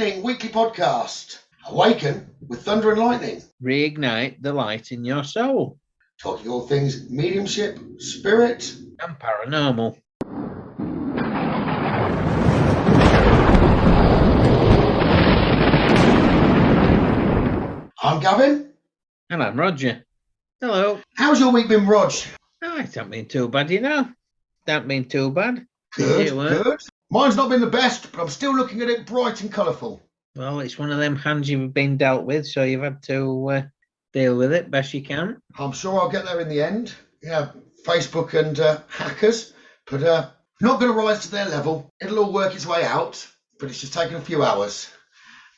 Lightening weekly podcast. Awaken with thunder and lightning. Reignite the light in your soul. Talking all things mediumship, spirit, and paranormal. I'm Gavin. And I'm Roger. Hello. How's your week been, Rog? Oh, it hasn't been too bad, you know. Don't been too bad. Good. Mine's not been the best, but I'm still looking at it bright and colourful. Well, it's one of them hands you've been dealt with, so you've had to deal with it best you can. I'm sure I'll get there in the end. Yeah, Facebook and hackers, but not going to rise to their level. It'll all work its way out, but it's just taken a few hours.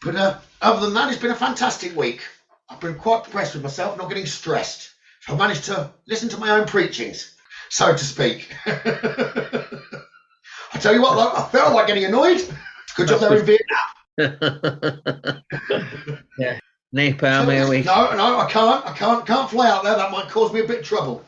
But other than that, it's been a fantastic week. I've been quite impressed with myself, not getting stressed. So I managed to listen to my own preachings, so to speak. I tell you what, I felt like getting annoyed. Good job they're in Vietnam. Yeah. Napalm here we. No, I can't fly out there. That might cause me a bit of trouble.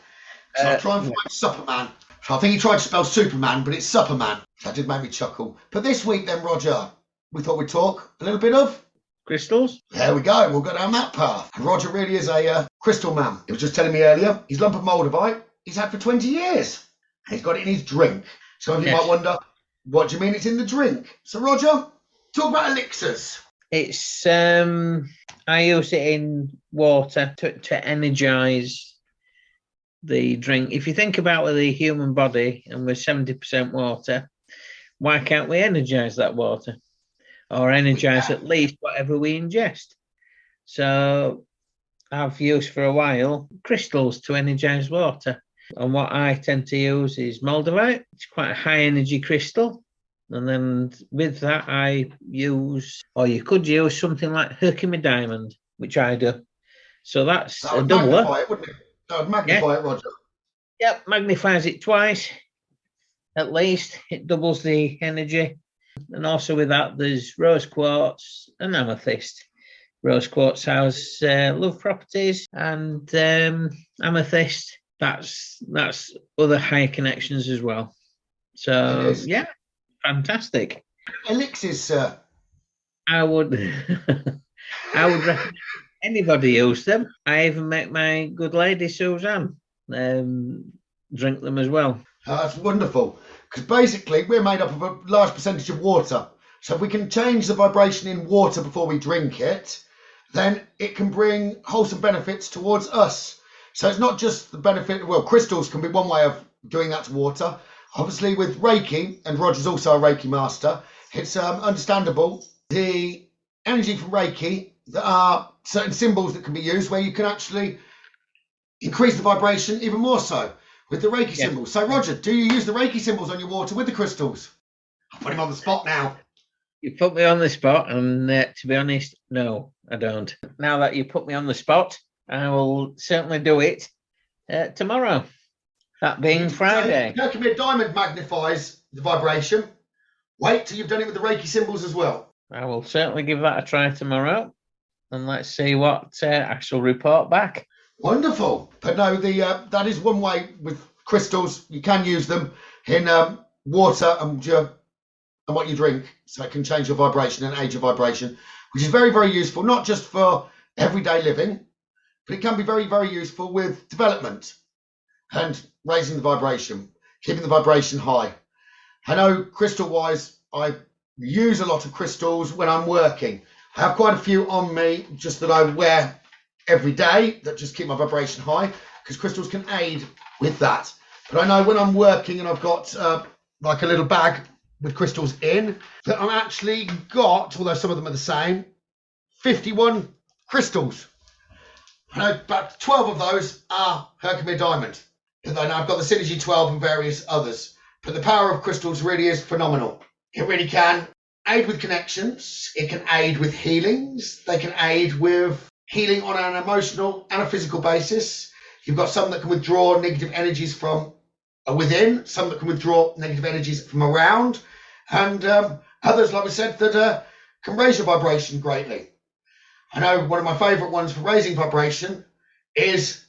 So I'll try and find Superman. So I think he tried to spell Superman, but it's Superman. That did make me chuckle. But this week then, Roger, we thought we'd talk a little bit of crystals. There we go. We'll go down that path. And Roger really is a crystal man. He was just telling me earlier, his lump of moldavite he's had for 20 years. And he's got it in his drink. Some of you might wonder, what do you mean it's in the drink? So Roger, talk about elixirs. It's I use it in water to energize the drink. If you think about the human body and we're 70% water, why can't we energize that water? Or energize at least whatever we ingest? So I've used for a while crystals to energize water. And what I tend to use is moldavite. It's quite a high energy crystal. And then with that, I use, or you could use something like Herkimer diamond, which I do. So that's a doubler. Magnify it, wouldn't it? That would magnify it, Roger. Yep, magnifies it twice, at least. It doubles the energy. And also with that, there's rose quartz and amethyst. Rose quartz has love properties, and amethyst, that's other higher connections as well. So, yeah. Fantastic. Elixirs, sir. I would recommend anybody use them. I even make my good lady Suzanne drink them as well. That's wonderful, because basically we're made up of a large percentage of water. So if we can change the vibration in water before we drink it, then it can bring wholesome benefits towards us. So it's not just the benefit, well, crystals can be one way of doing that to water. Obviously, with Reiki, and Roger's also a Reiki master, it's understandable the energy from Reiki. There are certain symbols that can be used where you can actually increase the vibration even more so with the Reiki symbols. So, Roger, do you use the Reiki symbols on your water with the crystals? I'll put him on the spot now. You put me on the spot, and to be honest, no, I don't. Now that you put me on the spot, I will certainly do it tomorrow. That being Friday. Herkimer diamond magnifies the vibration. Wait till you've done it with the Reiki symbols as well. I will certainly give that a try tomorrow, and let's see what I shall report back. Wonderful. But no, that is one way with crystals. You can use them in water and what you drink, so it can change your vibration and age your vibration, which is very, very useful, not just for everyday living, but it can be very, very useful with development and raising the vibration, keeping the vibration high. I know crystal-wise, I use a lot of crystals when I'm working. I have quite a few on me just that I wear every day that just keep my vibration high, because crystals can aid with that. But I know when I'm working and I've got like a little bag with crystals in, that I'm actually got, although some of them are the same, 51 crystals. I know about 12 of those are Herkimer diamond. And then I've got the Synergy 12 and various others. But the power of crystals really is phenomenal. It really can aid with connections. It can aid with healings. They can aid with healing on an emotional and a physical basis. You've got some that can withdraw negative energies from within, some that can withdraw negative energies from around, and others, like we said, that can raise your vibration greatly. I know one of my favourite ones for raising vibration is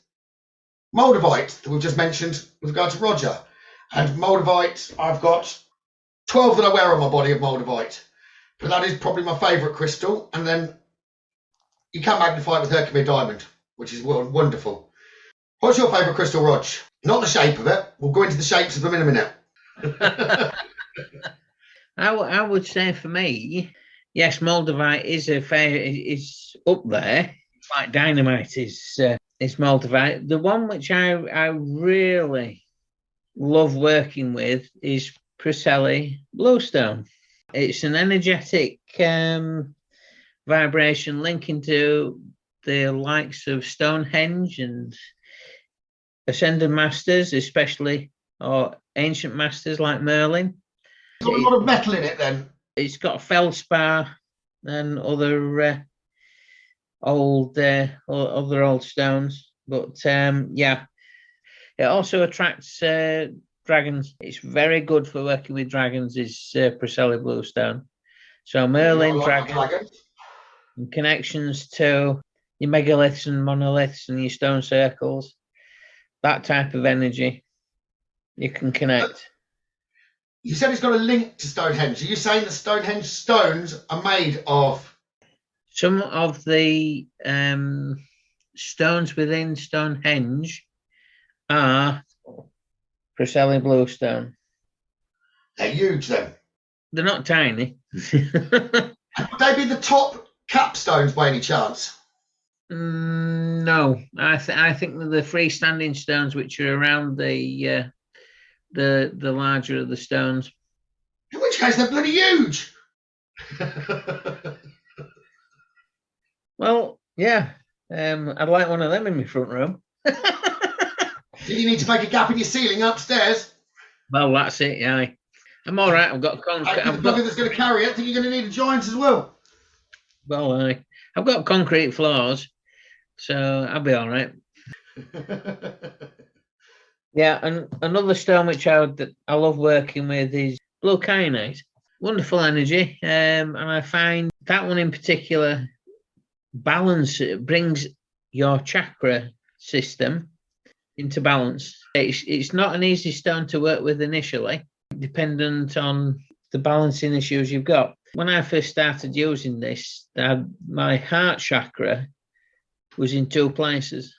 moldavite that we've just mentioned with regard to Roger. And moldavite, I've got 12 that I wear on my body of moldavite. but that is probably my favourite crystal. And then you can magnify it with Herkimer Diamond, which is wonderful. What's your favourite crystal, Rog? Not the shape of it. We'll go into the shapes of them in a minute. I would say for me, yes, Moldavite is up there. It's like dynamite is Moldavite. The one which I really love working with is Priscelli Bluestone. It's an energetic vibration linking to the likes of Stonehenge and Ascended Masters, especially, or ancient masters like Merlin. It's got a lot of metal in it then. It's got feldspar and other old stones, but yeah, it also attracts dragons. It's very good for working with dragons. Is Priscilla Bluestone. So Merlin, dragons, and connections to your megaliths and monoliths and your stone circles. That type of energy you can connect. You said it's got a link to Stonehenge. Are you saying that Stonehenge stones are made of? Some of the stones within Stonehenge are Priscilla Bluestone. They're huge then. They're not tiny. Would they be the top capstones by any chance? No, I think they're the freestanding stones which are around the larger of the stones. In which case, they're bloody huge. Well, yeah, I'd like one of them in my front room. Do you need to make a gap in your ceiling upstairs? Well, that's it. Yeah, I'm all right. I've got concrete. The plugger that's going to carry it. I think you're going to need a giant as well. Well, I've got concrete floors, so I'll be all right. Yeah, and another stone which I love working with is blue kyanite. Wonderful energy, and I find that one in particular brings your chakra system into balance. It's not an easy stone to work with initially, dependent on the balancing issues you've got. When I first started using this, my heart chakra was in two places.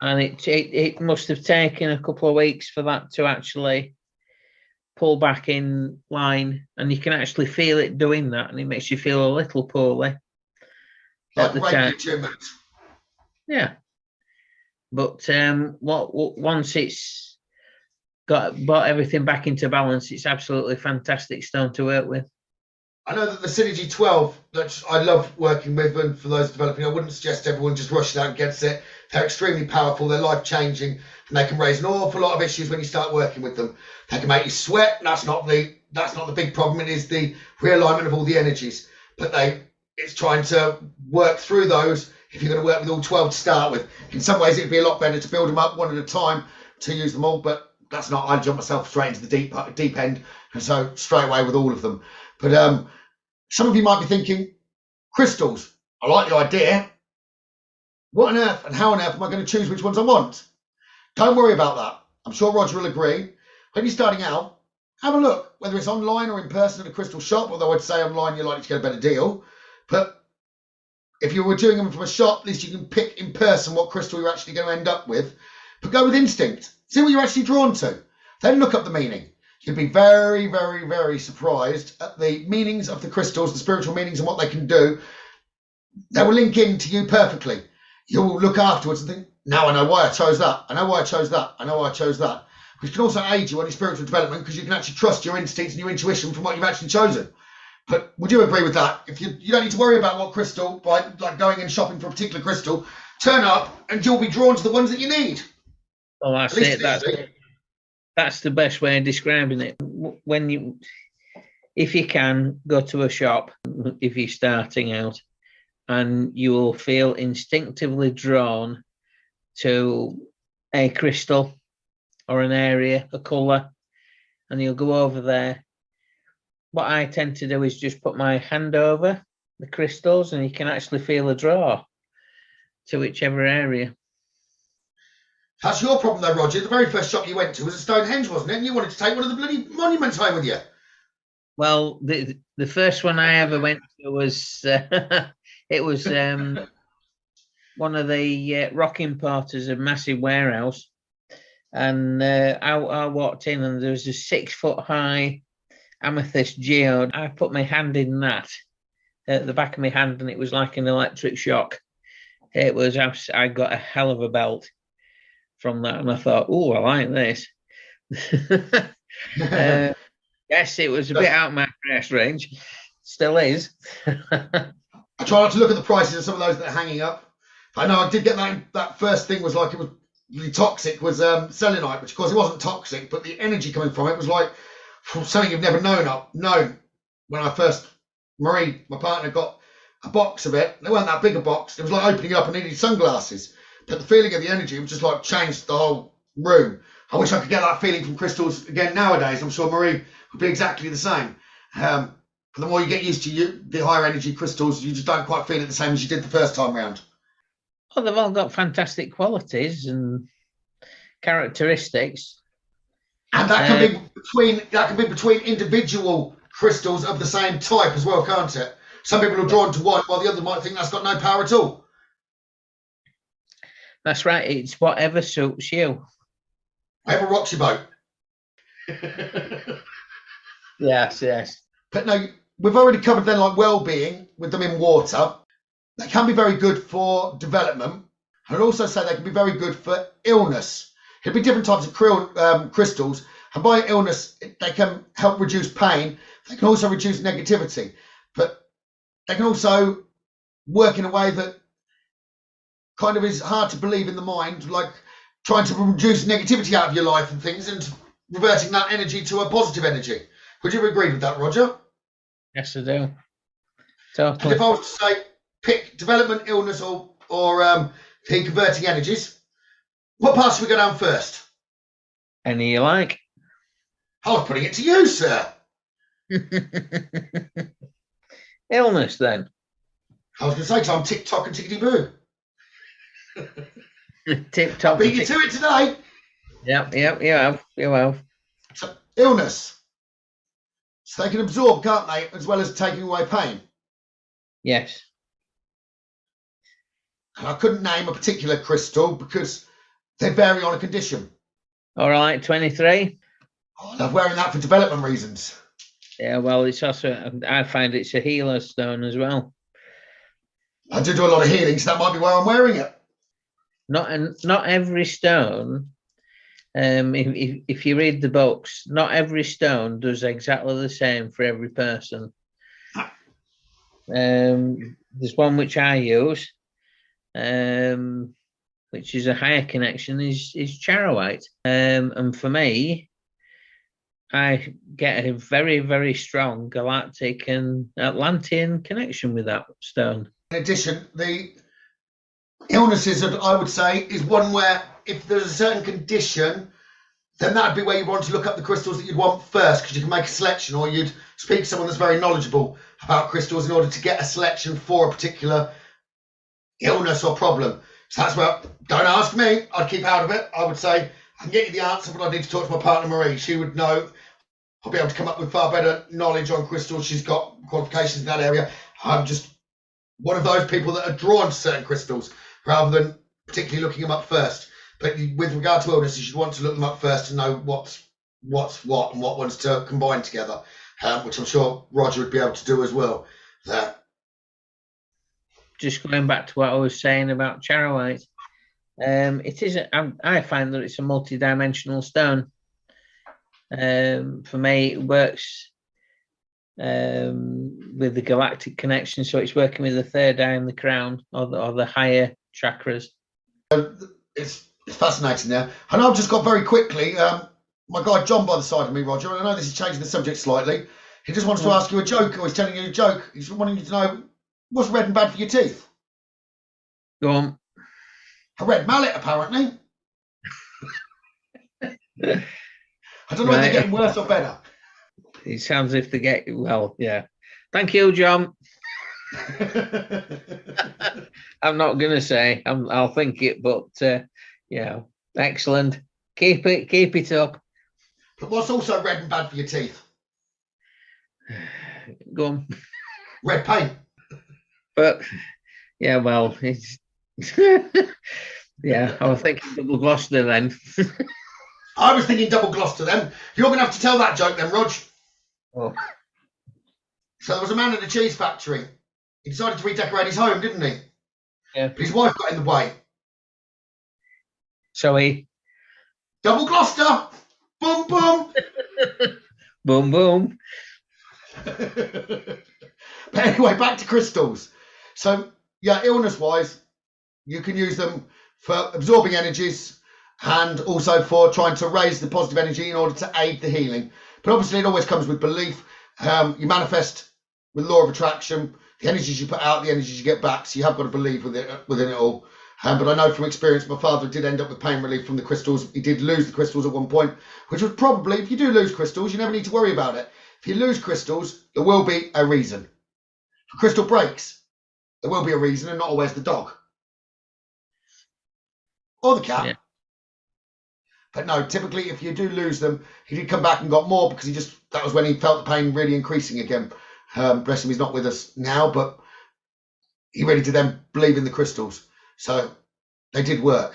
And it must have taken a couple of weeks for that to actually pull back in line. And you can actually feel it doing that. And it makes you feel a little poorly. Like the yeah. But once it's brought everything back into balance, it's absolutely fantastic stone to work with. I know that the Synergy 12, that I love working with, and for those developing, I wouldn't suggest everyone just rushing out and gets it. They're extremely powerful, they're life-changing, and they can raise an awful lot of issues when you start working with them. They can make you sweat. That's not the big problem. It is the realignment of all the energies. But it's trying to work through those if you're going to work with all 12 to start with. In some ways, it'd be a lot better to build them up one at a time to use them all, but that's not. I jump myself straight into the deep end, and so straight away with all of them. But some of you might be thinking, crystals, I like the idea. What on earth and how on earth am I going to choose which ones I want? Don't worry about that. I'm sure Roger will agree. When you're starting out, have a look, whether it's online or in person at a crystal shop, although I'd say online you're likely to get a better deal. But if you were doing them from a shop, at least you can pick in person what crystal you're actually going to end up with. But go with instinct. See what you're actually drawn to. Then look up the meaning. You'd be very, very, very surprised at the meanings of the crystals, the spiritual meanings and what they can do. They will link into you perfectly. You'll look afterwards and think, now I know why I chose that. I know why I chose that. I know why I chose that. Which can also aid you on your spiritual development because you can actually trust your instincts and your intuition from what you've actually chosen. But would you agree with that? If you don't need to worry about what crystal, by like going and shopping for a particular crystal, turn up and you'll be drawn to the ones that you need. Well, that's it. That's the best way of describing it. If you can, go to a shop if you're starting out, and you will feel instinctively drawn to a crystal or an area, a colour, and you'll go over there. What I tend to do is just put my hand over the crystals, and you can actually feel a draw to whichever area. That's your problem though, Roger. The very first shop you went to was at Stonehenge, wasn't it? And you wanted to take one of the bloody monuments home with you. Well, the first one I ever went to was it was one of the rocking porters of massive warehouse, and I walked in and there was a 6-foot high amethyst geode. I put my hand in that at the back of my hand, and it was like an electric shock. It was, I got a hell of a belt from that, and I thought, oh, I like this. Yes, it was a bit out of my price range. Still is. I try not to look at the prices of some of those that are hanging up. I know I did get that first thing was like, it was really toxic, was selenite, which of course it wasn't toxic, but the energy coming from it was like something you've never known. When I first, Marie, my partner, got a box of it. They weren't that big a box. It was like opening it up and needed sunglasses. But the feeling of the energy was just like changed the whole room. I wish I could get that feeling from crystals again nowadays. I'm sure Marie would be exactly the same. But the more you get used to the higher energy crystals, you just don't quite feel it the same as you did the first time round. Well, they've all got fantastic qualities and characteristics. And that can be between individual crystals of the same type as well, can't it? Some people are drawn to one, while the other might think that's got no power at all. That's right. It's whatever suits you. Whatever rocks your boat. Yes. But no, we've already covered then like well-being with them in water. They can be very good for development. I'd also say they can be very good for illness. It'd be different types of crystals. And by illness, they can help reduce pain. They can also reduce negativity. But they can also work in a way that kind of is hard to believe in the mind, like trying to reduce negativity out of your life and things and reverting that energy to a positive energy. Would you agree with that, Roger? Yes, I do. Totally. And if I was to say pick development, illness, or the converting energies, what path should we go down first? Any you like. I was putting it to you, sir. Illness, then. I was going to say, because I'm tick-tock and tickety-boo. Tip-top. Beat you to it today. Yep, you have. So, illness. So they can absorb, can't they, as well as taking away pain? Yes. And I couldn't name a particular crystal because they vary on a condition. All right, 23. I love wearing that for development reasons. Yeah, well, it's also, I find it's a healer stone as well. I do a lot of healing, so that might be why I'm wearing it. Not every stone, if you read the books, not every stone does exactly the same for every person. There's one which I use, which is a higher connection, is charoite. And for me, I get a very, very strong galactic and Atlantean connection with that stone. In addition, the illnesses, I would say, is one where if there's a certain condition, then that'd be where you want to look up the crystals that you'd want first, because you can make a selection, or you'd speak to someone that's very knowledgeable about crystals in order to get a selection for a particular illness or problem. So that's where, don't ask me, I'd keep out of it. I would say, I can get you the answer, but I need to talk to my partner Marie. She would know. I'll be able to come up with far better knowledge on crystals. She's got qualifications in that area. I'm just one of those people that are drawn to certain crystals rather than particularly looking them up first. But with regard to illnesses, you'd want to look them up first to know what's what and what ones to combine together, which I'm sure Roger would be able to do as well. Just going back to what I was saying about charoite, it is. I find that it's a multi-dimensional stone. For me, it works with the galactic connection, so it's working with the third eye and the crown, or the higher chakras. It's fascinating there. And I've just got very quickly, my guy John by the side of me, Roger, and I know this is changing the subject slightly. He just wants to ask you a joke, or he's telling you a joke. He's wanting you to know what's red and bad for your teeth. Go on. A red mallet, apparently. I don't know if they're getting worse or better. It sounds as if they get, well, yeah. Thank you, John. I'm not going to say. I'll think it, but, excellent. Keep it up. But what's also red and bad for your teeth? Go on. Red paint. But yeah, well, it's yeah. I was thinking double Gloucester then. I was thinking double Gloucester then. You're going to have to tell that joke then, Rog. Oh. So there was a man at a cheese factory. He decided to redecorate his home, didn't he? Yeah. But his wife got in the way. So he Double Gloucester. Boom, boom. boom, boom. But anyway, back to crystals. So, yeah, illness-wise, you can use them for absorbing energies and also for trying to raise the positive energy in order to aid the healing. But obviously, it always comes with belief. You manifest with law of attraction. The energies you put out, the energies you get back. So you have got to believe within it all. But I know from experience, my father did end up with pain relief from the crystals. He did lose the crystals at one point, which was probably, if you do lose crystals, you never need to worry about it. If you lose crystals, there will be a reason. If a crystal breaks, there will be a reason, and not always the dog. Or the cat. Yeah. But no, typically, if you do lose them, he did come back and got more because that was when he felt the pain really increasing again. Bless him, he's not with us now, but he really did then believe in the crystals. So they did work.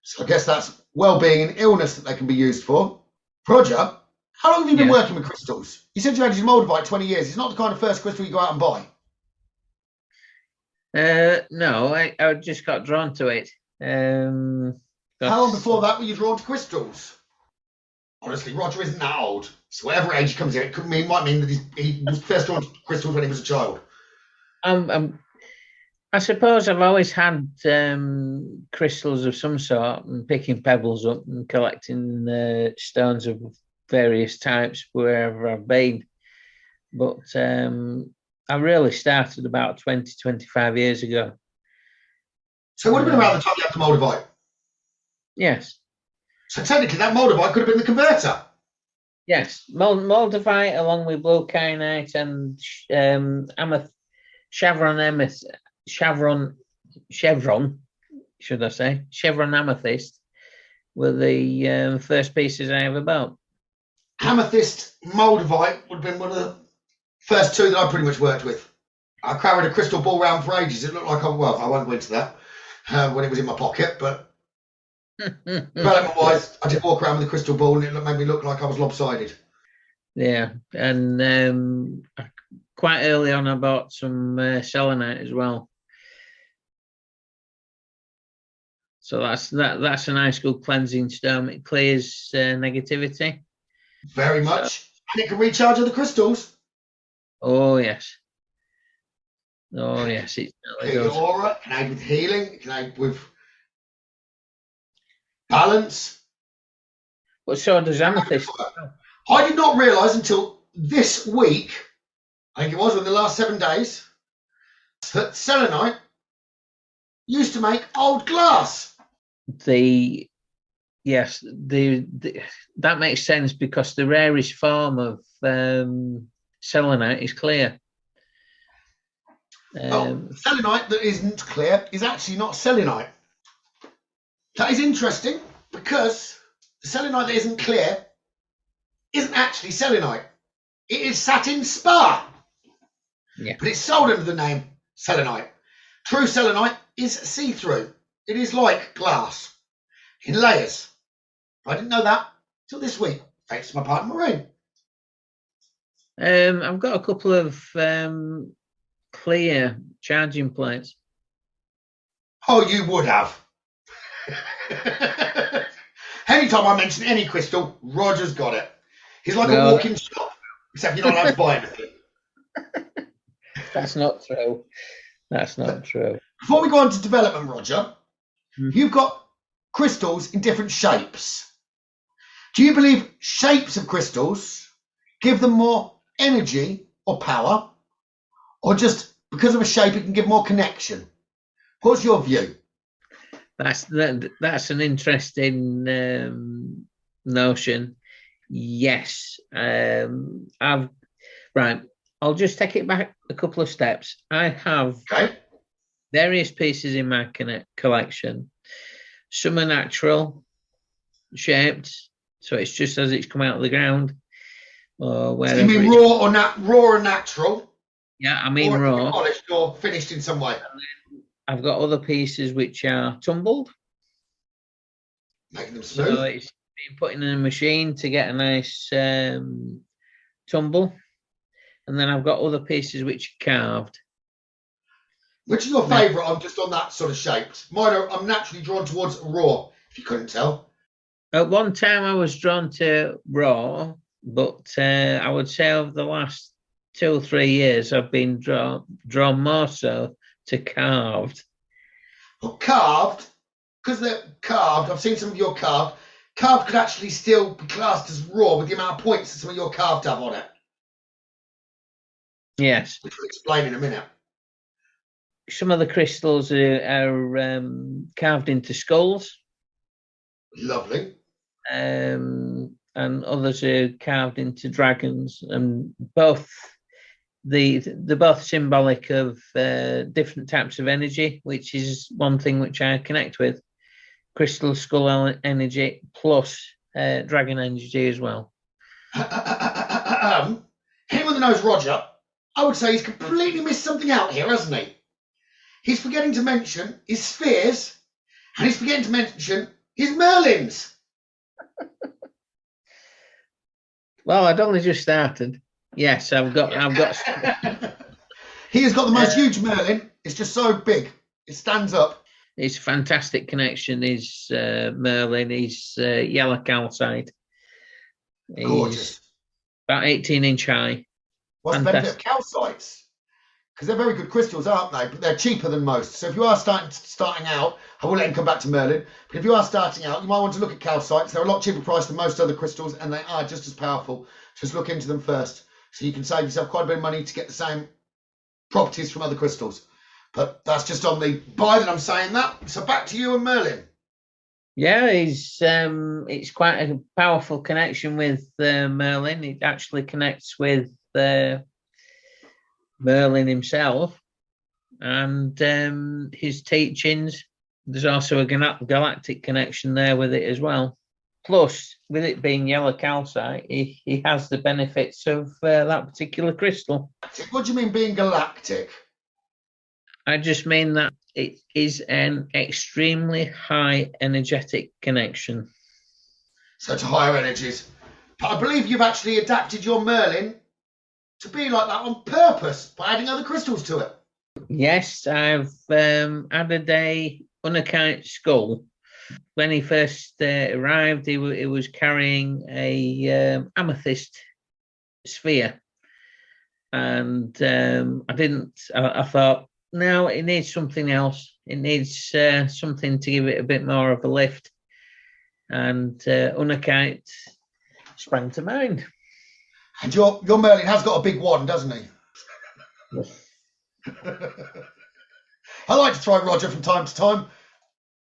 So I guess that's well-being and illness that they can be used for. Roger, how long have you been working with crystals? You said you had your Moldavite 20 years. It's not the kind of first crystal you go out and buy. No, I just got drawn to it. How long before that were you drawn to crystals? Honestly, Roger isn't that old. So whatever age he comes in, it might mean that he was first drawn to crystals when he was a child. I suppose I've always had crystals of some sort and picking pebbles up and collecting stones of various types wherever I've been. But I really started about 20, 25 years ago. So it would have been around the time you had the Moldavite? Yes. So technically that Moldavite could have been the converter? Yes. Moldavite along with blue kyanite and chevron amethyst were the first pieces I ever bought. Amethyst Moldavite would have been one of the first two that I pretty much worked with. I carried a crystal ball around for ages. It looked like I won't go into that when it was in my pocket, but development-wise, I did walk around with a crystal ball and it made me look like I was lopsided. Yeah, and quite early on I bought some selenite as well. So that's a nice good cleansing stone. It clears negativity. Very much. And it can recharge other crystals. Oh yes. Oh yes, it does. Aura, it can aid with healing, it can aid with balance. Well, so does amethyst. I did not realise until this week, I think it was within the last 7 days, that selenite used to make old glass. That makes sense because the rarest form of selenite is clear. Selenite that isn't clear is actually not selenite. That is interesting because the selenite that isn't clear isn't actually selenite. It is satin spar. Yeah. But it's sold under the name selenite. True selenite is see-through. It is like glass in layers. I didn't know that till this week, thanks to my partner Maureen. I've got a couple of clear charging plates. Oh, you would have. Anytime I mention any crystal, Roger's got it. He's like a walk-in shop, except you're not allowed to buy anything. That's not true. That's not true. Before we go on to development, Roger, you've got crystals in different shapes. Do you believe shapes of crystals give them more energy or power, or just because of a shape it can give more connection? What's your view? That's an interesting notion. Yes. I'll just take it back a couple of steps. I have various pieces in my collection. Some are natural shaped, so it's just as it's come out of the ground. or So wherever. you mean raw and natural? Yeah, I mean or raw. polished or finished in some way? I've got other pieces which are tumbled. Making them So smooth. it's been put in a machine to get a nice tumble. And then I've got other pieces which are carved. Which is your favourite? I'm just on that sort of shaped. I'm naturally drawn towards raw, if you couldn't tell. At one time I was drawn to raw, but I would say over the last 2 or 3 years I've been drawn more so to carved. Well, carved, because they're carved, I've seen some of your carved. Carved could actually still be classed as raw with the amount of points that some of your carved have on it. Yes. Which we'll explain in a minute. Some of the crystals are carved into skulls. Lovely. And others are carved into dragons, and they're both symbolic of different types of energy, which is one thing which I connect with. Crystal skull energy plus dragon energy as well. Anyone that knows Roger, I would say he's completely missed something out here, hasn't he? He's forgetting to mention his spheres, and he's forgetting to mention his Merlins. Well, I'd only just started. Yes, I've got. He has got the most huge Merlin. It's just so big. It stands up. It's a fantastic connection. He's Merlin. He's yellow calcite. Gorgeous. About 18-inch high. What's the benefit of calcites? Because they're very good crystals, aren't they? But they're cheaper than most. So if you are starting out, I will let him come back to Merlin. But if you are starting out, you might want to look at calcites. They're a lot cheaper priced than most other crystals, and they are just as powerful. Just look into them first, so you can save yourself quite a bit of money to get the same properties from other crystals. But that's just on the buy that I'm saying that. So back to you and Merlin. Yeah, it's quite a powerful connection with Merlin. It actually connects with Merlin himself and his teachings. There's also a galactic connection there with it as well. Plus, with it being yellow calcite, he has the benefits of that particular crystal. What do you mean being galactic? I just mean that it is an extremely high energetic connection. So to higher energies. But I believe you've actually adapted your Merlin to be like that on purpose by adding other crystals to it. Yes, I've added a unakite skull. When he first arrived, he was carrying a amethyst sphere, and I thought, no, it needs something else. It needs something to give it a bit more of a lift, and unakite sprang to mind. And your Merlin has got a big wand, doesn't he? I like to try Roger from time to time.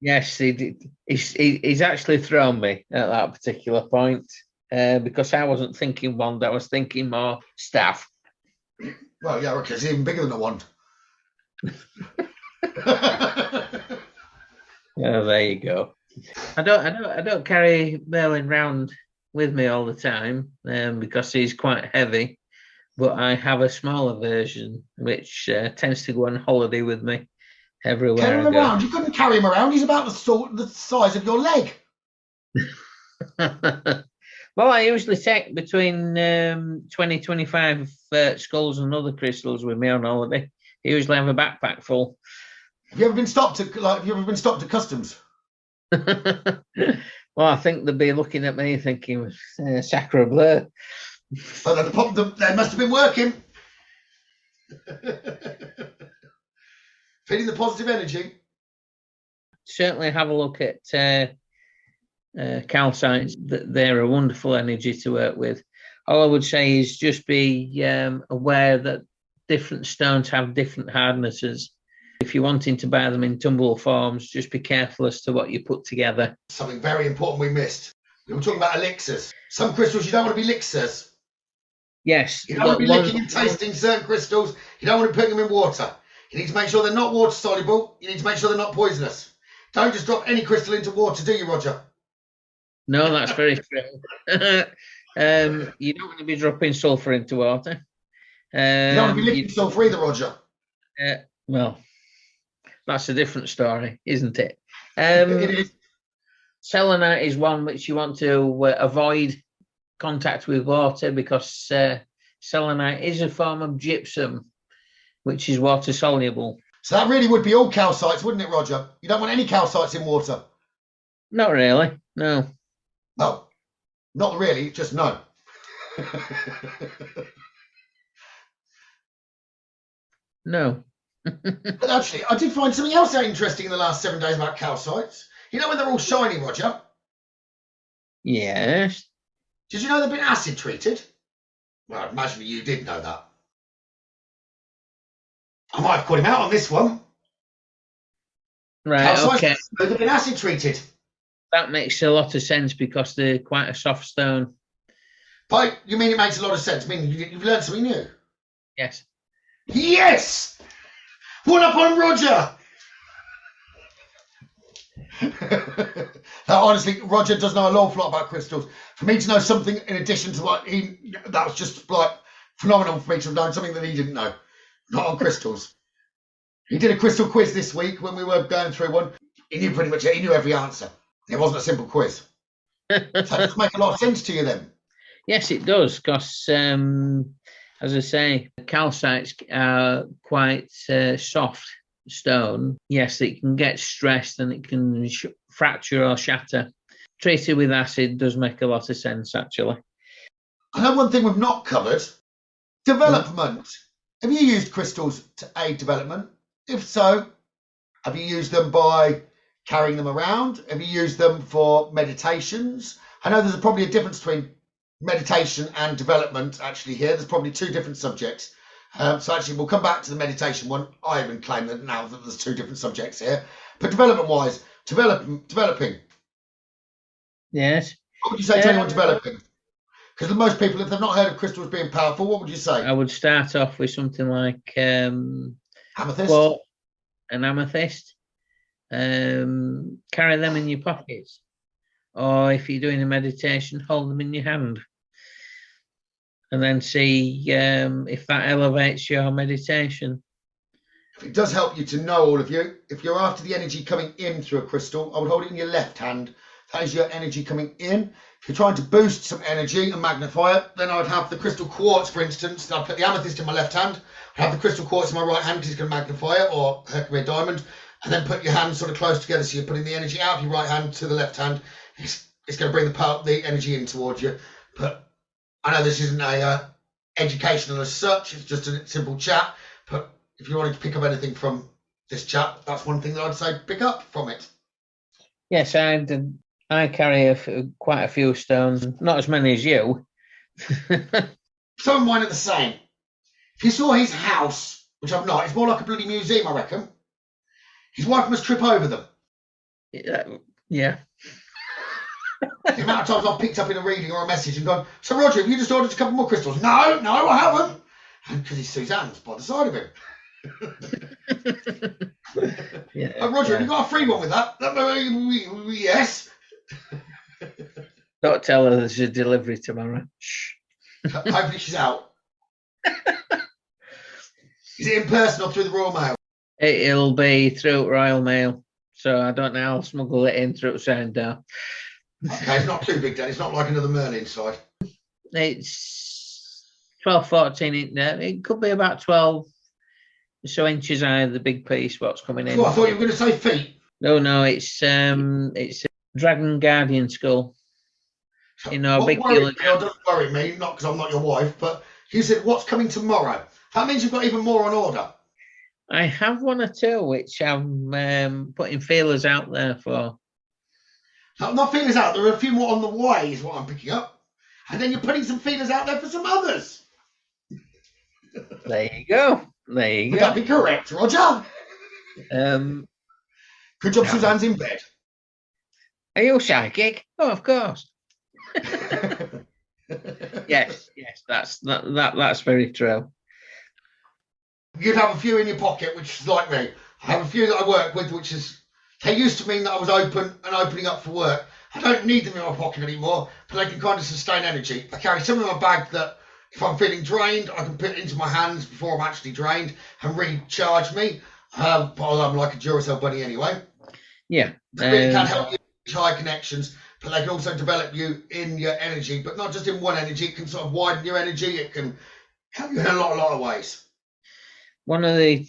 Yes, he's actually thrown me at that particular point because I wasn't thinking wand, I was thinking more staff. Well, yeah, okay, it's even bigger than a wand. Oh, there you go. I don't carry Merlin round with me all the time because he's quite heavy, but I have a smaller version which tends to go on holiday with me everywhere. Carry him around. You couldn't carry him around. He's about the size of your leg. Well, I usually take between 20-25 skulls and other crystals with me on holiday. I usually have a backpack full. Have you ever been stopped at customs? Well, I think they'd be looking at me thinking, sacre bleu. But they must have been working. Feeling the positive energy. Certainly have a look at calcites. They're a wonderful energy to work with. All I would say is just be aware that different stones have different hardnesses. If you're wanting to buy them in tumble forms, just be careful as to what you put together. Something very important we missed. We were talking about elixirs. Some crystals you don't want to be elixirs. Yes. You don't want to be licking and tasting certain crystals. You don't want to be putting them in water. You need to make sure they're not water soluble. You need to make sure they're not poisonous. Don't just drop any crystal into water, do you, Roger? No, that's very true. You don't want to be dropping sulfur into water. You don't want to be lifting sulfur either, Roger. Well, that's a different story, isn't it? It is. Selenite is one which you want to avoid contact with water, because selenite is a form of gypsum, which is water soluble. So that really would be all calcites, wouldn't it, Roger? You don't want any calcites in water. Not really, no. No, not really, just no. No. But actually, I did find something else interesting in the last 7 days about calcites. You know when they're all shiny, Roger? Yes. Did you know they've been acid treated? Well, I imagine you did know that. I might have caught him out on this one. Right, calcites, okay. They've been acid treated. That makes a lot of sense because they're quite a soft stone. But you mean it makes a lot of sense? I mean, you've learned something new. Yes. Yes! One up on Roger! Now, honestly, Roger does know an awful lot about crystals. For me to know something in addition to what that was just like phenomenal for me to have known something that he didn't know. Not on crystals. He did a crystal quiz this week when we were going through one. He knew pretty much it. He knew every answer. It wasn't a simple quiz. So it does make a lot of sense to you then. Yes, it does, because as I say, calcites are quite soft stone. Yes, it can get stressed and it can fracture or shatter. Treated with acid does make a lot of sense, actually. I know one thing we've not covered. Development. Have you used crystals to aid development? If so, have you used them by carrying them around? Have you used them for meditations? I know there's probably a difference between meditation and development actually here. There's probably two different subjects. So actually we'll come back to the meditation one. I even claim that now that there's two different subjects here. But development-wise, developing. Yes. What would you say to anyone developing? Because most people, if they've not heard of crystals being powerful, what would you say? I would start off with something like amethyst. Well, an amethyst. Carry them in your pockets, or if you're doing a meditation, hold them in your hand, and then see if that elevates your meditation. If it does help you to know, all of you, if you're after the energy coming in through a crystal, I would hold it in your left hand. That is your energy coming in. If you're trying to boost some energy and magnify it, then I'd have the crystal quartz, for instance. I'd put the amethyst in my left hand. I'd have the crystal quartz in my right hand because it's going to magnify it, or Hercules diamond. And then put your hands sort of close together, so you're putting the energy out of your right hand to the left hand. It's going to bring the energy in towards you. But I know this isn't a educational as such. It's just a simple chat. But if you wanted to pick up anything from this chat, that's one thing that I'd say pick up from it. Yes, I carry quite a few stones, not as many as you. Some of mine are the same. If you saw his house, which I've not, it's more like a bloody museum, I reckon. His wife must trip over them. Yeah. The amount of times I've picked up in a reading or a message and gone, so Roger, have you just ordered a couple more crystals? No, I haven't. And because he's Suzanne's by the side of him. Yeah, oh, Roger, have you got a free one with that? Yes. Don't tell her there's a delivery tomorrow. Shh. Hopefully she's out. Is it in person or through the Royal Mail? It'll be through Royal Mail, so I don't know. I'll smuggle it in through Sandown. Okay, it's not too big then. It's not like another Merlin side. It's 12, 14 in there. It could be about 12 so inches high, the big piece, what's coming in. Oh, I thought you were going to say feet. No, it's a Dragon Guardian skull. You know, what big don't worry me, not because I'm not your wife, but you said what's coming tomorrow. That means you've got even more on order. I have one or two which I'm putting feelers out there for. No, not feelers out. There are a few more on the way, is what I'm picking up. And then you're putting some feelers out there for some others. There you go. Would that be correct, Roger? Good job, Suzanne's in bed. Are you psychic? Oh, of course. yes, that's very true. You'd have a few in your pocket, which is like me. I have a few that I work with, which is, they used to mean that I was open and opening up for work. I don't need them in my pocket anymore, but they can kind of sustain energy. I carry some in my bag that if I'm feeling drained, I can put it into my hands before I'm actually drained and recharge me. But I'm like a Duracell bunny anyway. Yeah. They really can help you with high connections, but they can also develop you in your energy, but not just in one energy. It can sort of widen your energy. It can help you in a lot of ways. One of the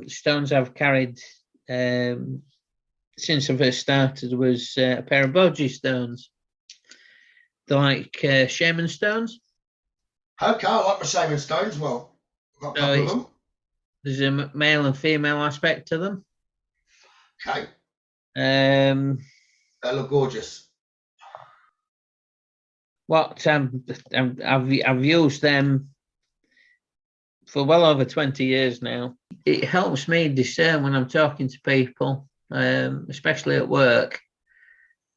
stones I've carried since I first started was a pair of Boji stones. They're like shaman stones. Okay, I like my shaman stones. Well, I've got a couple of them. There's a male and female aspect to them. Okay. They look gorgeous. What I've used them for well over 20 years now. It helps me discern when I'm talking to people, especially at work,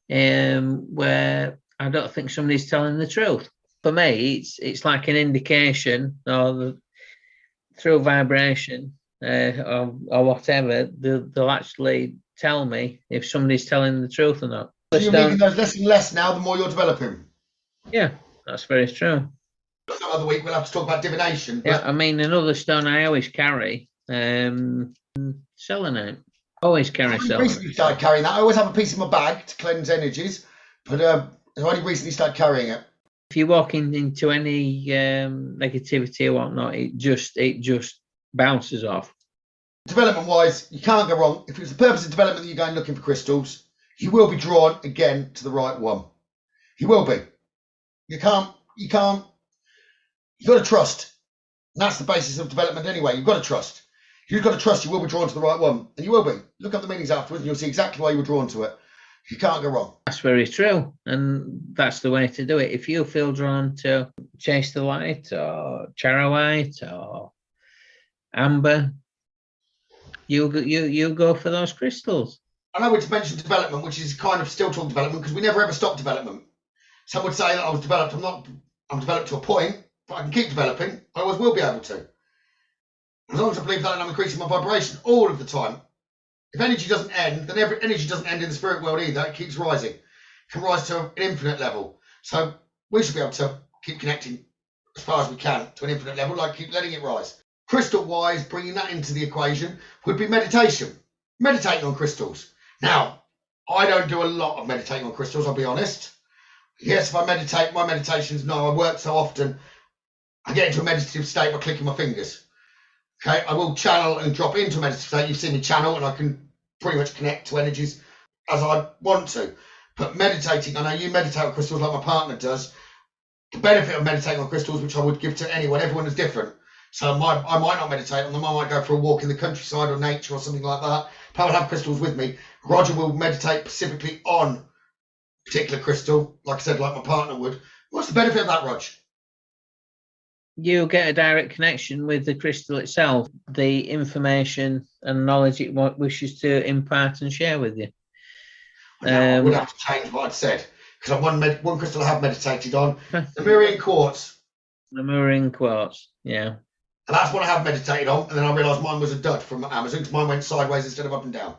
where I don't think somebody's telling the truth. For me, it's like an indication, or through vibration or whatever, they'll actually tell me if somebody's telling the truth or not. So you're meeting those less and less now, the more you're developing. Yeah, that's very true. Some other week we'll have to talk about divination. Yeah, I mean, another stone I always carry, selenite. Always carry selenite. I recently started carrying that. I always have a piece in my bag to cleanse energies, but I only recently started carrying it. If you walk into any negativity or whatnot, it just bounces off. Development-wise, you can't go wrong. If it's the purpose of development that you're going looking for crystals, you will be drawn again to the right one. You will be. You got to trust. And that's the basis of development anyway. You've got to trust. You've got to trust you will be drawn to the right one. And you will be. Look up the meanings afterwards and you'll see exactly why you were drawn to it. You can't go wrong. That's very true. And that's the way to do it. If you feel drawn to chase the light or charoite or amber, you go for those crystals. I know we mentioned development, which is kind of still talking development because we never ever stop development. Some would say that I was developed. I'm developed to a point, but I can keep developing. I always will be able to. As long as I believe that and I'm increasing my vibration all of the time. If energy doesn't end, then energy doesn't end in the spirit world either. It keeps rising. It can rise to an infinite level. So we should be able to keep connecting as far as we can to an infinite level, like keep letting it rise. Crystal-wise, bringing that into the equation would be meditation. Meditating on crystals. Now, I don't do a lot of meditating on crystals, I'll be honest. Yes, if I meditate, my meditations, no, I work so often, I get into a meditative state by clicking my fingers. Okay, I will channel and drop into a meditative state. You've seen me channel and I can pretty much connect to energies as I want to. But meditating, I know you meditate on crystals like my partner does. The benefit of meditating on crystals, which I would give to anyone, everyone is different. So I might not meditate on them. I might go for a walk in the countryside or nature or something like that. But I will have crystals with me. Roger will meditate specifically on a particular crystal, like I said, like my partner would. What's the benefit of that, Rog? You get a direct connection with the crystal itself, the information and knowledge it wishes to impart and share with you. I would have to change what I'd said, because one crystal I have meditated on, the Miriam quartz. The Miriam quartz, yeah. And that's what I have meditated on, and then I realised mine was a dud from Amazon, because mine went sideways instead of up and down.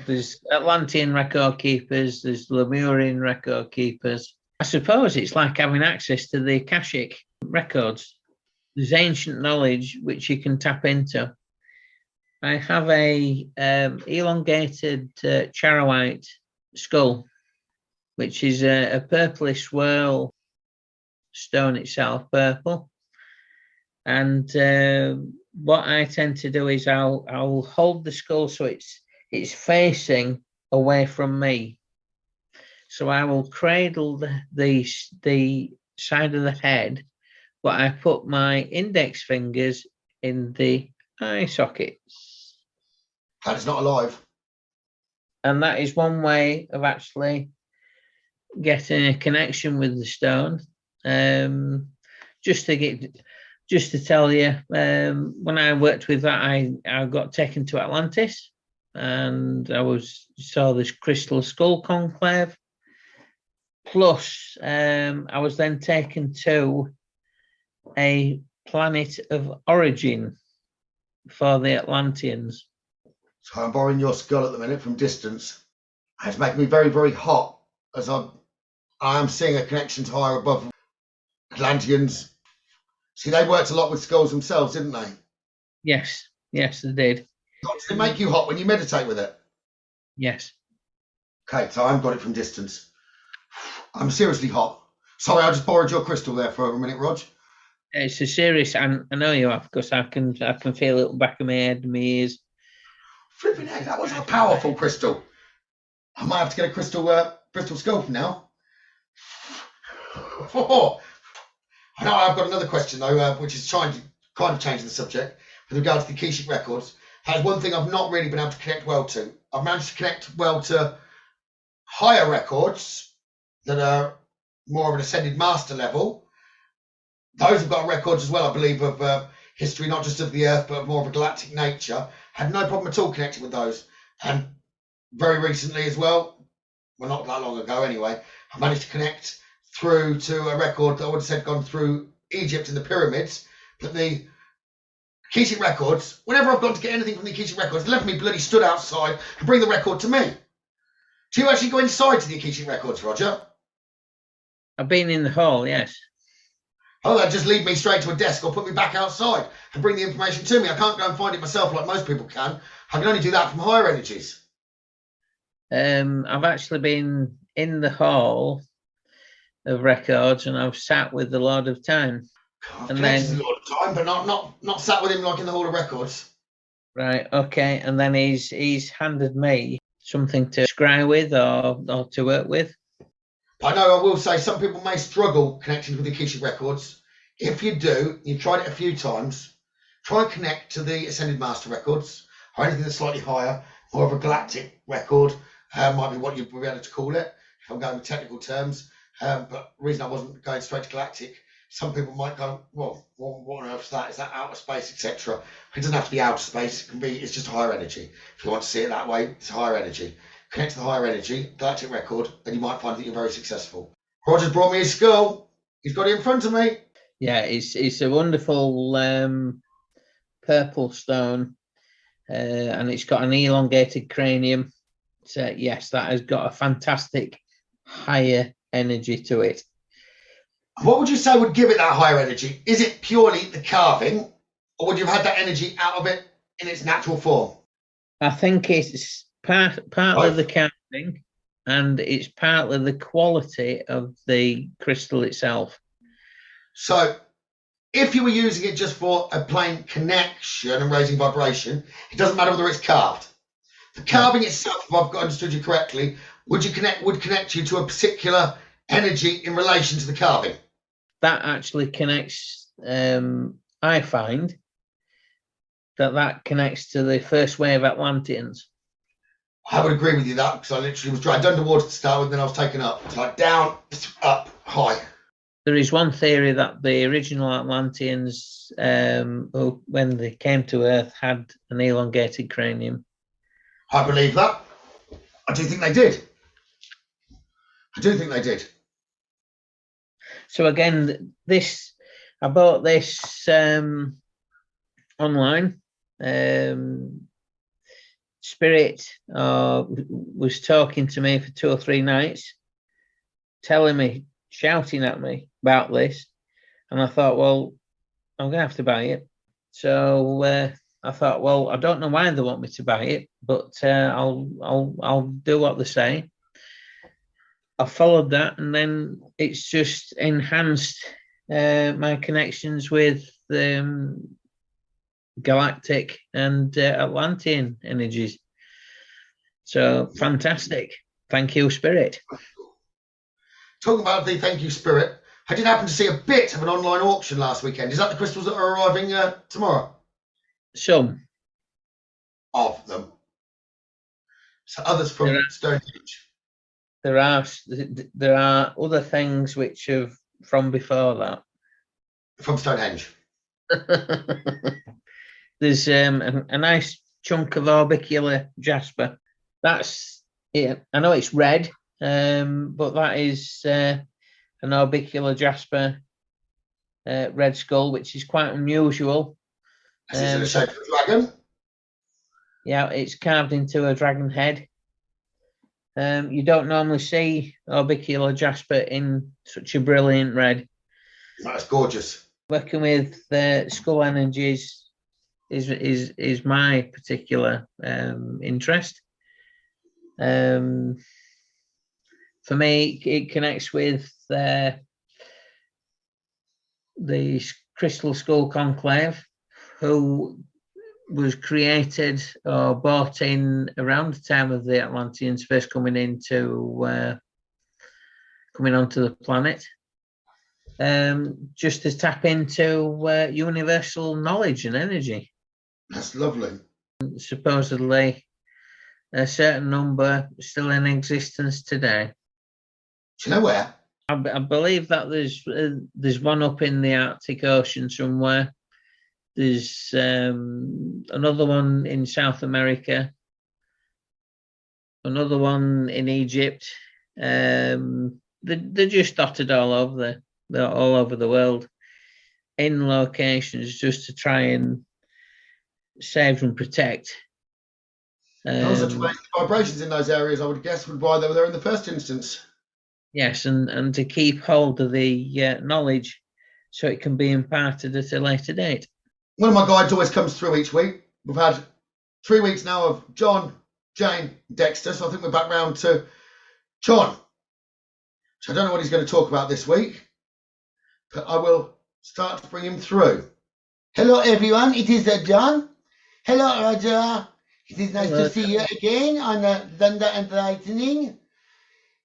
There's Atlantean record keepers, there's Lemurian record keepers. I suppose it's like having access to the Akashic records. There's ancient knowledge which you can tap into. I have a elongated charoite skull, which is a purplish swirl stone itself, purple. And what I tend to do is I'll hold the skull so it's facing away from me. So I will cradle the side of the head, but I put my index fingers in the eye sockets. That is not alive. And that is one way of actually getting a connection with the stone. Just to tell you, when I worked with that, I got taken to Atlantis, and I saw this crystal skull conclave. Plus, I was then taken to a planet of origin for the Atlanteans. So I'm borrowing your skull at the minute from distance. It's making me very, very hot. as I am seeing a connection to higher above Atlanteans. See, they worked a lot with skulls themselves, didn't they? Yes, yes, they did. Does it make you hot when you meditate with it? Yes. Okay, so I haven't got it from distance. I'm seriously hot. Sorry, I just borrowed your crystal there for a minute, Rog. It's a serious, I know you have, because I can feel it back of my head, my ears. Flipping heck, that was a powerful crystal. I might have to get a crystal skull from now. Oh. Now I've got another question though, which is trying to kind of change the subject with regard to the Akashic records. That's one thing I've not really been able to connect well to. I've managed to connect well to higher records that are more of an ascended master level. Those have got records as well, I believe, of history, not just of the Earth, but more of a galactic nature. Had no problem at all connecting with those. And very recently as well, well, not that long ago anyway, I managed to connect through to a record that I would have said gone through Egypt and the pyramids. But the Akashic records, whenever I've gone to get anything from the Akashic records, they left me bloody stood outside and bring the record to me. Do you actually go inside to the Akashic records, Roger? I've been in the hall, yes. Oh, they'll just lead me straight to a desk or put me back outside and bring the information to me. I can't go and find it myself like most people can. I can only do that from higher energies. I've actually been in the hall of records and I've sat with the Lord of Time. God, and then the Lord of Time, but not sat with him like in the Hall of Records. Right, okay. And then he's handed me something to scry with or to work with. I know I will say some people may struggle connecting with the Akashic records. If you do, you've tried it a few times, try and connect to the Ascended Master records or anything that's slightly higher, more of a galactic record, might be what you'd be able to call it, if I'm going with technical terms. But the reason I wasn't going straight to galactic, some people might go, well, what on earth is that? Is that outer space, etc.? It doesn't have to be outer space. It can be, it's just higher energy. If you want to see it that way, it's higher energy. Connect to the higher energy, galactic record, and you might find that you're very successful. Roger's brought me his skull. He's got it in front of me. Yeah, it's a wonderful purple stone, and it's got an elongated cranium. So yes, that has got a fantastic higher energy to it. What would you say would give it that higher energy? Is it purely the carving, or would you have had that energy out of it in its natural form? I think it's partly the carving, and it's partly the quality of the crystal itself. So if you were using it just for a plain connection and raising vibration, it doesn't matter whether it's carved. The carving itself, if I've understood you correctly, would connect you to a particular energy in relation to the carving? That actually connects, I find, that connects to the first wave Atlanteans. I would agree with you that, because I literally was dragged underwater to start with, then I was taken up. It's like down, up, high. There is one theory that the original Atlanteans, who, when they came to Earth, had an elongated cranium. I believe that. I do think they did. So again, I bought this online. Spirit was talking to me for 2 or 3 nights, shouting at me about this, and I thought, well, I'm gonna have to buy it. So I thought, well, I don't know why they want me to buy it, but I'll do what they say. I followed that, and then it's just enhanced my connections with galactic and Atlantean energies. So fantastic. Thank you, Spirit. Talking about the thank you, Spirit, I did happen to see a bit of an online auction last weekend. Is that the crystals that are arriving tomorrow? Some of them. So others from Stonehenge. There are other things which have from before that. From Stonehenge. There's a nice chunk of orbicular jasper. That's it. I know it's red, but that is an orbicular jasper red skull, which is quite unusual. Is it the shape of a dragon? Yeah, it's carved into a dragon head. You don't normally see orbicular jasper in such a brilliant red. That's gorgeous. Working with skull energies is my particular interest. For me, it connects with the Crystal Skull Conclave, who was created or brought in around the time of the Atlanteans first coming onto the planet, just to tap into universal knowledge and energy. That's lovely. Supposedly, a certain number still in existence today. Do you know where? I believe that there's one up in the Arctic Ocean somewhere. There's another one in South America, another one in Egypt. They're just dotted all over the world in locations just to try and save and protect. Those are tremendous vibrations in those areas, I would guess, would why they were there in the first instance. Yes, and to keep hold of the knowledge so it can be imparted at a later date. One of my guides always comes through each week. We've had 3 weeks now of John, Jane, Dexter, so I think we're back round to John. So I don't know what he's going to talk about this week, but I will start to bring him through. Hello, everyone. It is John. Hello, Roger. It is nice to see you again on Thunder and Lightening.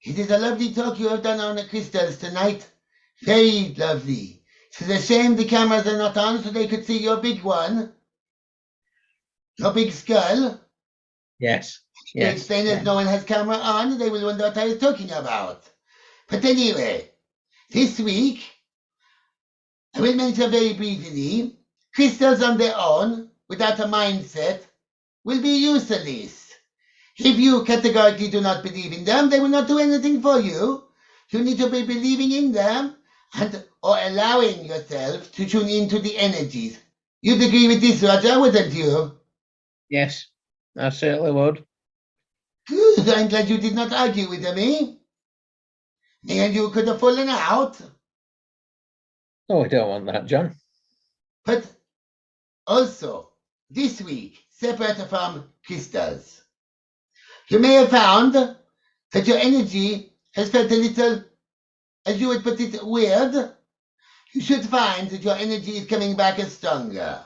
It is a lovely talk you have done on the crystals tonight. Very lovely. It's a shame the cameras are not on so they could see your big one. Your big skull. Yes. To explain as no one has camera on, they will wonder what I was talking about. But anyway, this week, I will mention very briefly, crystals on their own, without a mindset, will be useless. If you categorically do not believe in them, they will not do anything for you. You need to be believing in them or allowing yourself to tune into the energies. You'd agree with this, Roger, wouldn't you? Yes, I certainly would. Good. I'm glad you did not argue with me. Me and you could have fallen out. Oh, we don't want that, John. But also, this week, separate from crystals, you may have found that your energy has felt a little, as you would put it, weird. You should find that your energy is coming back as stronger.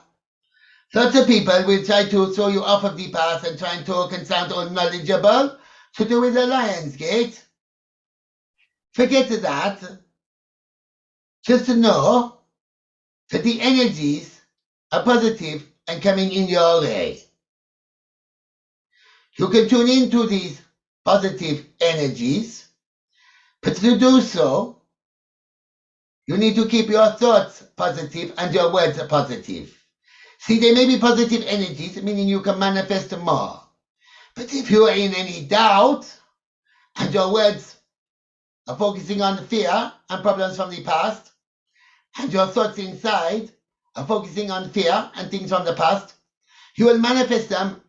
Lots of people will try to throw you off of the path and try and talk and sound all knowledgeable to do with the Lion's Gate. Forget that. Just know that the energies are positive and coming in your way. You can tune into these positive energies, but to do so, you need to keep your thoughts positive and your words positive. See, they may be positive energies, meaning you can manifest more. But if you are in any doubt and your words are focusing on fear and problems from the past, and your thoughts inside are focusing on fear and things from the past, you will manifest them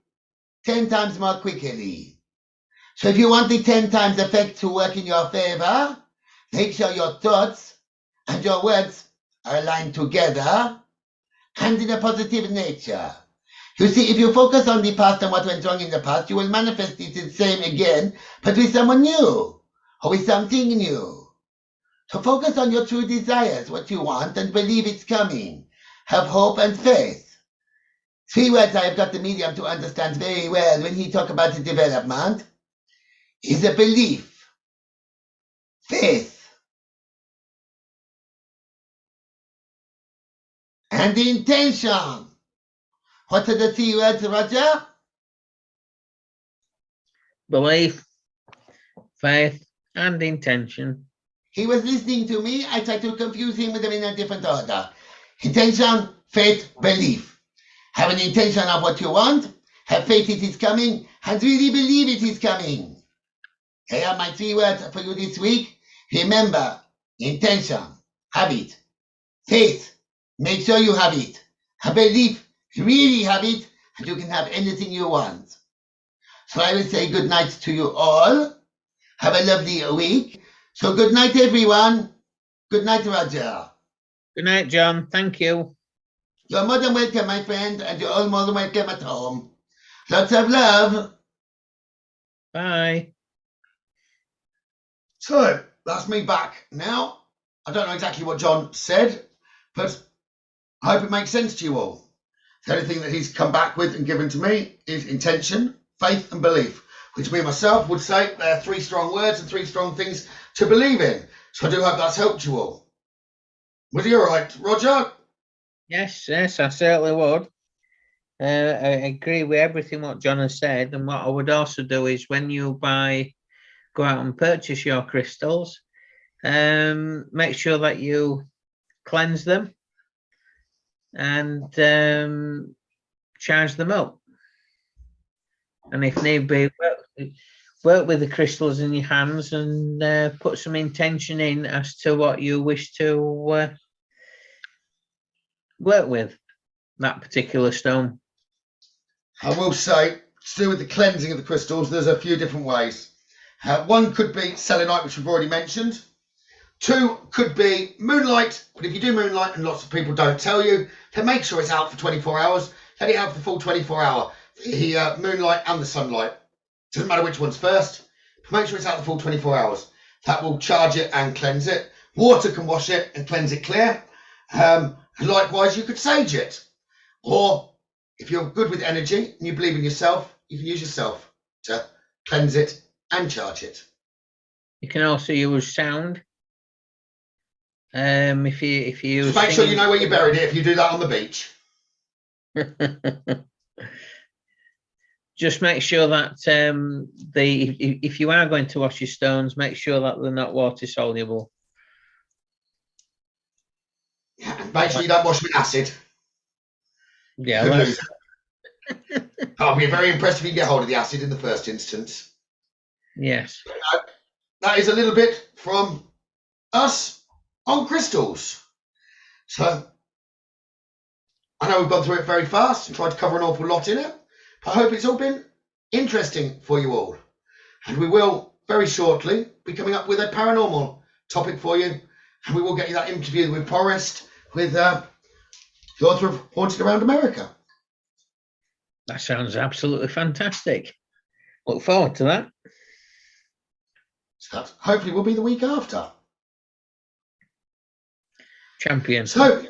10 times more quickly. So if you want the 10 times effect to work in your favor, make sure your thoughts and your words are aligned together and in a positive nature. You see, if you focus on the past and what went wrong in the past, you will manifest it the same again, but with someone new or with something new. So focus on your true desires, what you want, and believe it's coming. Have hope and faith. 3 words I have got the medium to understand very well when he talks about the development is a belief, faith, and the intention. What are the 3 words, Roger? Belief, faith, and intention. He was listening to me. I tried to confuse him with them in a different order. Intention, faith, belief. Have an intention of what you want, have faith it is coming, and really believe it is coming. Here are my 3 words for you this week. Remember, intention, have it. Faith, make sure you have it. A belief, really have it, and you can have anything you want. So I will say good night to you all. Have a lovely week. So good night, everyone. Good night, Roger. Good night, John. Thank you. You're more than welcome, my friend, and you're all more than welcome at home. Lots of love. Bye. So that's me back now. I don't know exactly what John said, but I hope it makes sense to you all. The only thing that he's come back with and given to me is intention, faith, and belief, which me myself would say they're 3 strong words and 3 strong things to believe in. So I do hope that's helped you all. Was he all right, Roger? Yes, I certainly would. I agree with everything what John has said. And what I would also do is when you go out and purchase your crystals, make sure that you cleanse them and charge them up. And if need be, work with the crystals in your hands and put some intention in as to what you wish to work with that particular stone. I will say, to do with the cleansing of the crystals, there's a few different ways. One could be selenite, which we've already mentioned. 2 could be moonlight, but if you do moonlight and lots of people don't tell you, then make sure it's out for 24 hours. Let it have the full 24 hour. The moonlight and the sunlight. Doesn't matter which one's first, but make sure it's out the full 24 hours. That will charge it and cleanse it. Water can wash it and cleanse it clear. Likewise, you could sage it. Or if you're good with energy and you believe in yourself, you can use yourself to cleanse it and charge it. You can also use sound. If you use just make sure you know where you buried it if you do that on the beach. Just make sure that if you are going to wash your stones, make sure that they're not water soluble. Yeah, and make sure you don't wash them in acid. Yeah, I'll be very impressed if you can get hold of the acid in the first instance. Yes. That is a little bit from us on crystals. So I know we've gone through it very fast and tried to cover an awful lot in it. I hope it's all been interesting for you all. And we will very shortly be coming up with a paranormal topic for you. And we will get you that interview with Forrest, with the author of Haunted Around America. That sounds absolutely fantastic. Look forward to that. So that hopefully will be the week after. Champion. So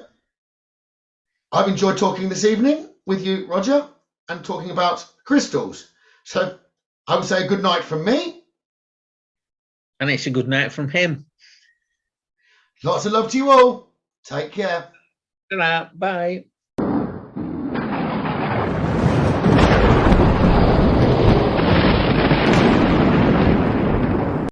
I've enjoyed talking this evening with you, Roger, and talking about crystals. So I would say good night from me. And it's a good night from him. Lots of love to you all. Take care. Bye.